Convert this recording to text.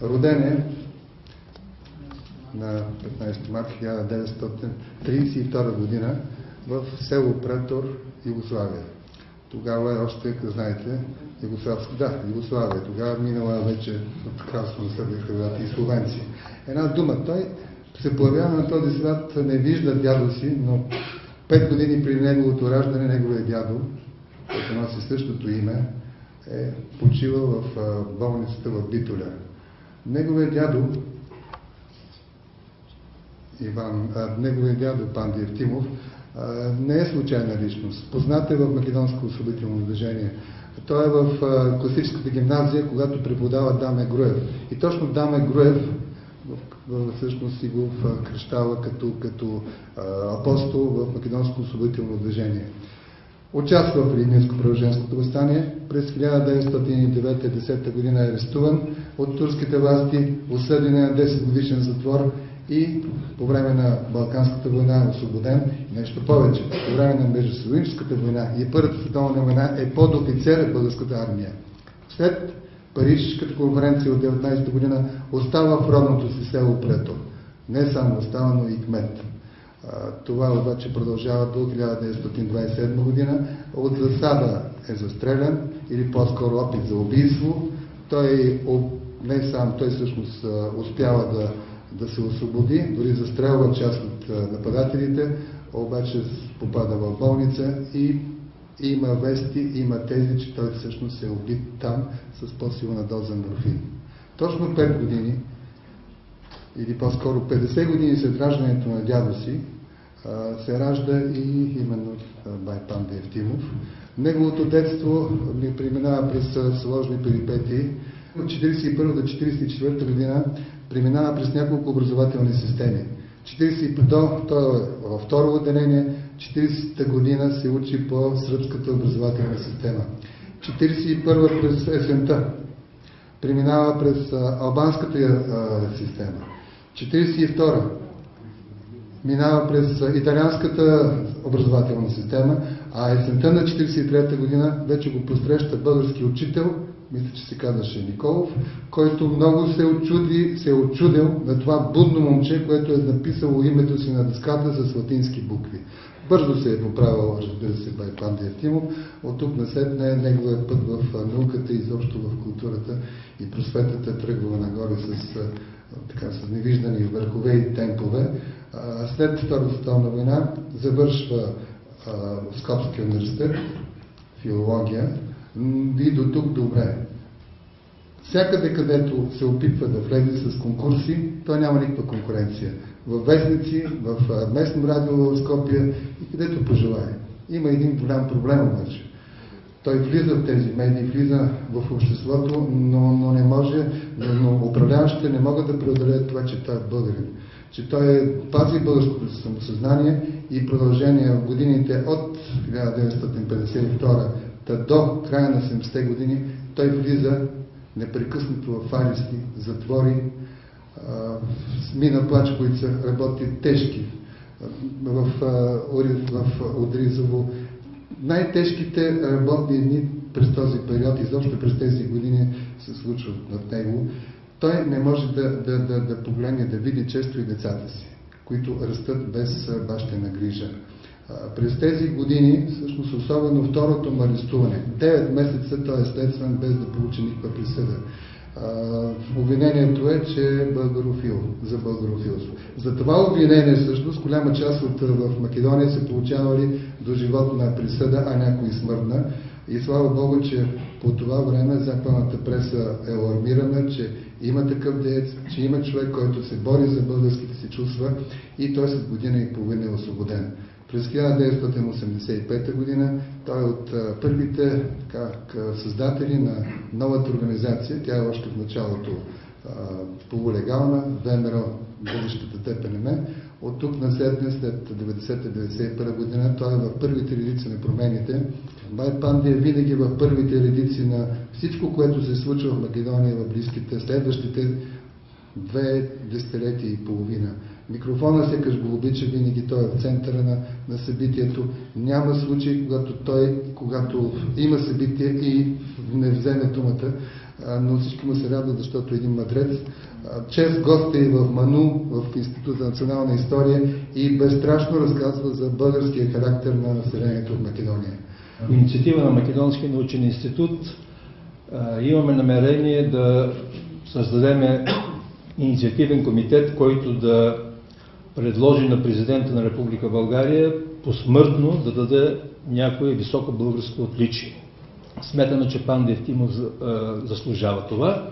Роден е на 15 марта 1932 година в село Претор, Югославия. Тогава още, знаете, Югославия. Тогава минала вече от кралство на Сърбия, Хърватия и словенци. Една дума, той се появява на този свят, не вижда дядо си, но 5 години преди неговото раждане, неговия дядо, който носи същото име, е почивал в болницата в Битоля. Неговия дядо Панди Евтимов не е случайна личност. Познат е в Македонско освободително движение. Той е в класическата гимназия, когато преподава Даме Груев. И точно Даме Груев всъщност си го кръщава като апостол в Македонско освободително движение. Участва в Илинденско-Преображенското въстание. През 1909-10 година е арестуван от турските власти, осъден на 10 годишен затвор и по време на Балканската война е освободен. Нещо повече, по време на Междусъюзническата война и Първата световна война е подофицер в българската армия. След Парижската конференция от 19-та година остава в родното си село Претор. Не само остава, но и кмет. Това обаче продължава до 1927 година. От засада е застрелян, или по-скоро опит за убийство. Той всъщност успява да се освободи, дори застрелва част от нападателите, обаче попада в болница и има вести, има тези, че той всъщност е убит там с по-силна доза морфин. Точно 5 години, или по-скоро 50 години след раждането на дядо си, се ражда и именно бай Панди Евтимов. Неговото детство преминава през сложни перипетии. От 1941 до 1944 година преминава през няколко образователни системи. Той е във второ отделение, 40-та година се учи по сръбската образователна система. 1941 през есента преминава през албанската система. 1942 минава през италианската образователна система, а есента на 1943 година вече го посреща български учител, мисля, че се казваше Николов, който много се е очудил на това будно момче, което е написало името си на дъската с латински букви. Бързо се е поправил, разбира се, бай Панди Евтимов. От тук насетне неговия път в науката и изобщо в културата и просветата тръгва нагоре с невиждани върхове и темпове. След Втората световна война завършва Скопския университет, филология, и до тук добре. Всякъде, където се опитва да влезе с конкурси, той няма никаква конкуренция. В вестници, в местно радио в Скопия и където пожелае. Има един голям проблем обаче. Той влиза в тези медии, влиза в обществото, но не може, но управляващите не могат да преодолеят това, че той е българин. Че той пази българското самосъзнание и продължение в годините от 1952 до края на 70-те години той влиза непрекъснато в арести, затвори, мина Плачковица, работи тежки в Одризово. Най-тежките работни дни през този период, изобщо през тези години се случват в него. Той не може да погледне, да види често и децата си, които растат без бащина грижа. През тези години, всъщност особено второто му арестуване, 9 месеца той е следствен без да получи никаква присъда. Обвинението е, че е българофил, за българофилство. За това обвинение всъщност голяма част в Македония се получавали доживотна присъда, а някои смъртна. И слава Богу, че по това време западната преса е алармирана, че има такъв деец, че има човек, който се бори за българските си чувства и той след година и половина е освободен. През 1985 година той е от първите създатели на новата организация, тя е още в началото полулегална, ВМРО, бъдещата ДПНМ. От тук насетне, след 1990-1991 година, той е в първите редици на промените. Бай Панди е винаги в първите редици на всичко, което се случва в Македония в близките, следващите 2 десетилетия и половина. Микрофона сякаш го обича, винаги той е в центъра на събитието. Няма случай, когато има събитие и не вземе думата. но всички му се радват, защото е един мъдрец. Чест гост е в МАНУ, в Института за национална история и безстрашно разказва за българския характер на населението в Македония. Инициатива на Македонския научен институт имаме намерение да създадем инициативен комитет, който да предложи на президента на Република България посмъртно да даде някое високо българско отличие. Смятаме, че Панде Евтимов заслужава това.